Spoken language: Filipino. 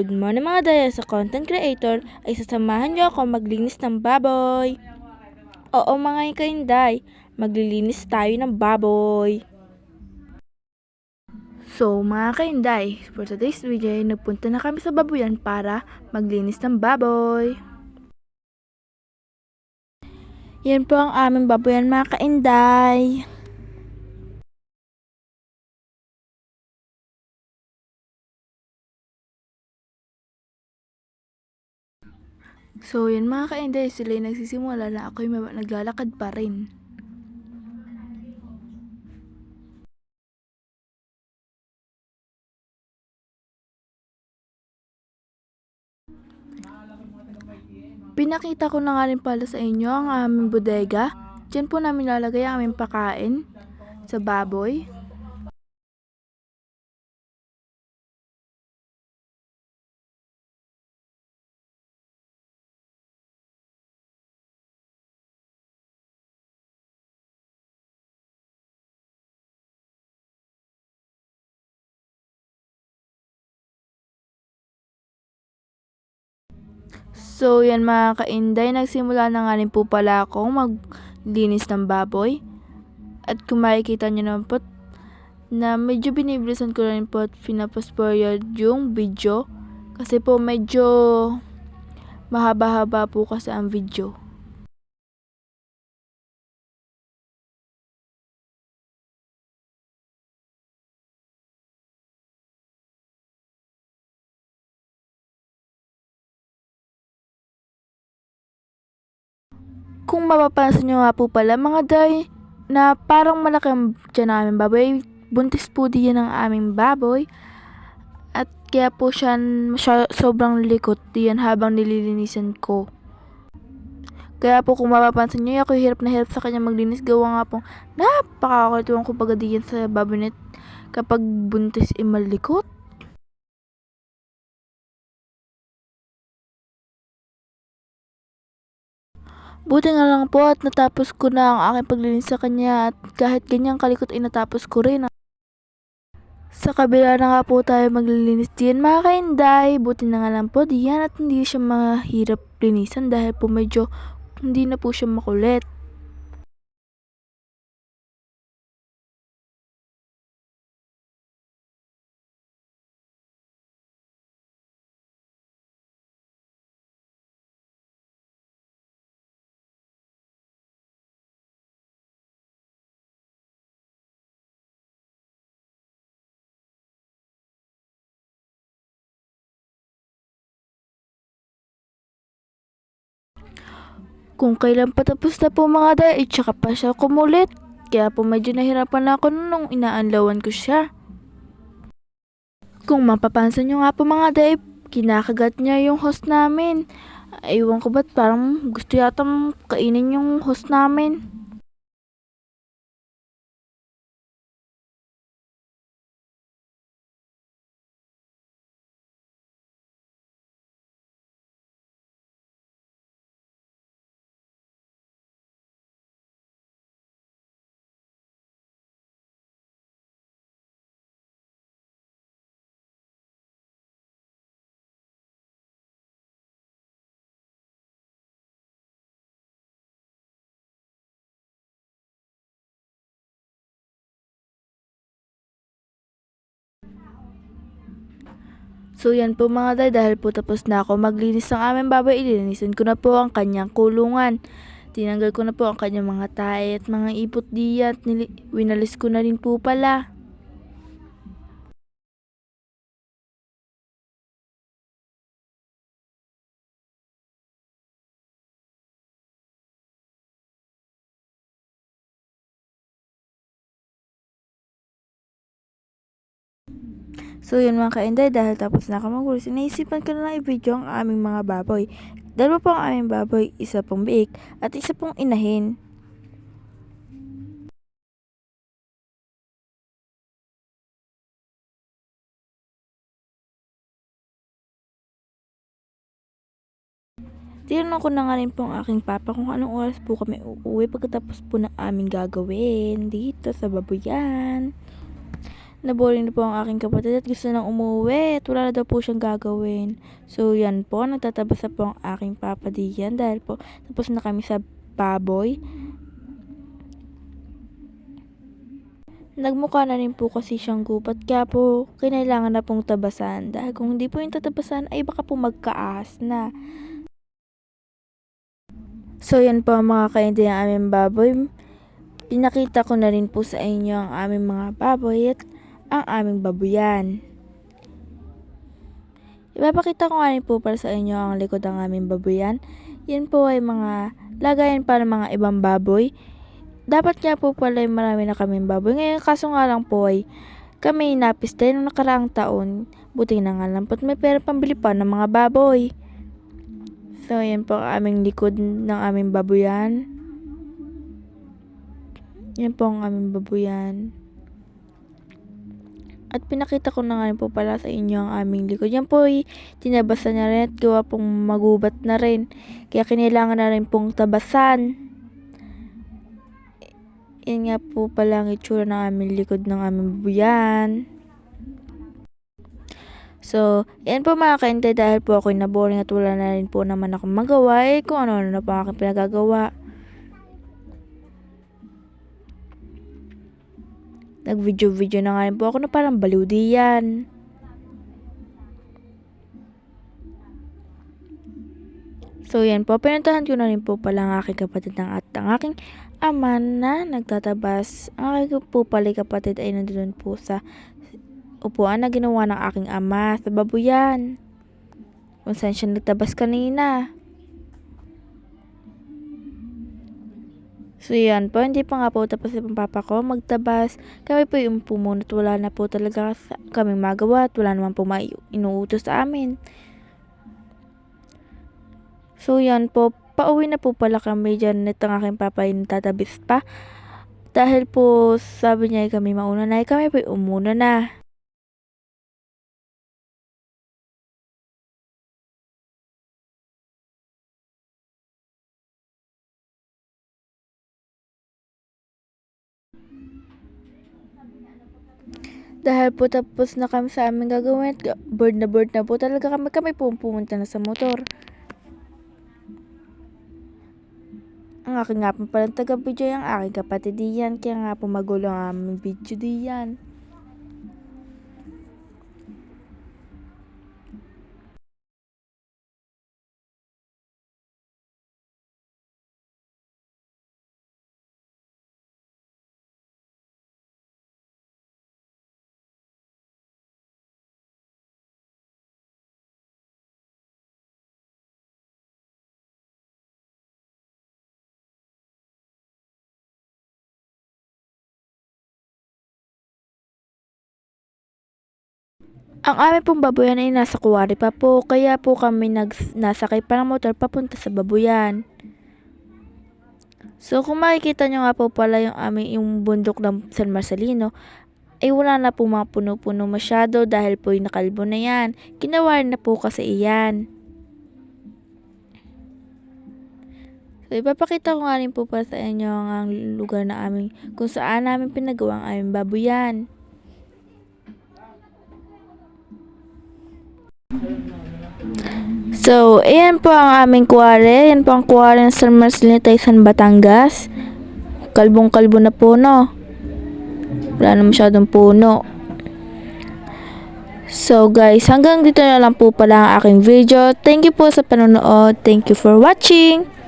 Good morning mga daya, sa content creator ay sasamahan niyo ako maglinis ng baboy. Oo mga kainday, maglilinis tayo ng baboy. So mga kainday, for today's video ay nagpunta na kami sa baboyan para maglinis ng baboy. Yan po ang aming baboyan mga kainday. So yan mga kainday, sila yung nagsisimula na ako'y naglalakad pa rin. Pinakita ko na nga rin pala sa inyo ang aming bodega. Diyan po namin lalagay ang aming pakain sa baboy. So yan mga kainday, nagsimula na nga rin po pala akong maglinis ng baboy. At kung makikita nyo naman po na medyo binibilisan ko rin po at pinapost forward yung video. Kasi po medyo mahaba-haba po kasi ang video. Kung mapapansin nyo nga po pala mga day, na parang malaki ang tiyan namin baboy, buntis po diyan ang aming baboy. At kaya po siya sobrang likot diyan habang nililinisan ko. Kaya po kung mapapansin nyo, ako hirap na hirap sa kanya maglinis. Gawa nga pong napakakultuhan ko pag diyan sa babonet kapag buntis malikot. Buti nga lang po at natapos ko na ang aking paglinis sa kanya at kahit ganyang kalikot ay natapos ko rin. Sa kabila na nga po tayo maglilinis diyan mga kainday. Buti na nga lang po diyan at hindi siya mahirap linisan dahil po medyo hindi na po siya makulit. Kung kailan patapos na po mga day, tsaka pa siya kumulit. Kaya po medyo nahirapan ako nung inaanlawan ko siya. Kung mapapansin nyo nga po mga day, kinakagat niya yung host namin. Ewan ko ba't parang gusto yatang kainin yung host namin. So yan po mga day, dahil po tapos na ako maglinis ng aming baboy, ilinisin ko na po ang kanyang kulungan. Tinanggal ko na po ang kanyang mga tae at mga ipot diyan at winalis ko na rin po pala. So yun mga kainday, dahil tapos na ako magulis, naisipan ko na lang i-video ang aming mga baboy. Dalawa po ang aming baboy, isa pong biik at isa pong inahin. Tinanong ko na nga rin po ang aking papa kung anong oras po kami uuwi pagkatapos po ng aming gagawin dito sa baboyan. naboring na po ang aking kapatid at gusto nang umuwi at wala na daw po siyang gagawin. So yan po, nagtatabas na po ang aking papa diyan dahil po tapos na kami sa baboy. Nagmukha na rin po kasi siyang gubat kaya po kinailangan na pong tabasan dahil kung hindi po yung tatabasan ay baka po magkaahas na. So yan po mga kainday ang aming baboy. Pinakita ko na rin po sa inyo ang aming mga baboy at ang aming babuyan. Ipapakita ko nga rin po para sa inyo ang likod ng aming babuyan. Yan po ay mga lagayan para mga ibang baboy. Dapat nga po pala ay marami na kaming baboy. Ngayon kaso nga lang po ay kami napis din noong nakaraang taon. Buti na nga lang may pera pambili pa ng mga baboy. So yan po ang aming likod ng aming babuyan. Yan po ang aming babuyan. At pinakita ko na nga rin po pala sa inyo ang aming likod. Yan po ay tinabasa na rin at gawa pong magubat na rin. Kaya kinailangan na rin pong tabasan. Yan nga po pala ang itsura ng aming likod ng aming babuyan. So, yan po mga kaintay dahil po ako'y naboring at wala na rin po naman akong magawa. Kung ano-ano na po aking pinagagawa. Nag-video na nga rin po ako na parang baliw diyan. So yan po, pinuntahan ko na rin po pala ang aking kapatid at ang aking ama na nagtatabas. Ang aking po pala kapatid ay nandun po sa upuan na ginawa ng aking ama sa babuyan. Kung saan siya nagtabas kanina. So yan po, hindi pa nga po tapos yung papa ko magtabas. Kami po yung pumunot, wala na po talaga kami magawa at wala naman po inuutos sa amin. So yan po, pauwi na po pala kami dyan. Ito ang aking papa yung tatabis pa. Dahil po sabi niya kami mauna na, kami po umuna na. Dahil po tapos na kami sa aming gagawin at bored na po talaga kami po pumunta na sa motor. Ang aking nga po palang taga-video yung aking kapatid diyan, kaya nga po magulo ang aming video diyan. Ang aming pong babuyan ay nasa kuwari pa po, kaya po kami nasakay pa ng motor papunta sa babuyan. So kung makikita nyo nga po pala yung bundok ng San Marcelino, ay wala na po mga puno-puno masyado dahil po yung nakalbo na yan. Ginawa na po kasi iyan. So ipapakita ko nga rin po pa sa inyo ang lugar na kung saan namin pinagawa ang aming babuyan. So, ayan po ang aming kuwari. Ayan po ang kuwari ng San Marcelino, Taysan, Batangas. Kalbong-kalbo na puno. Wala na masyadong puno. So guys, hanggang dito na lang po pala ang aking video. Thank you po sa panonood. Thank you for watching.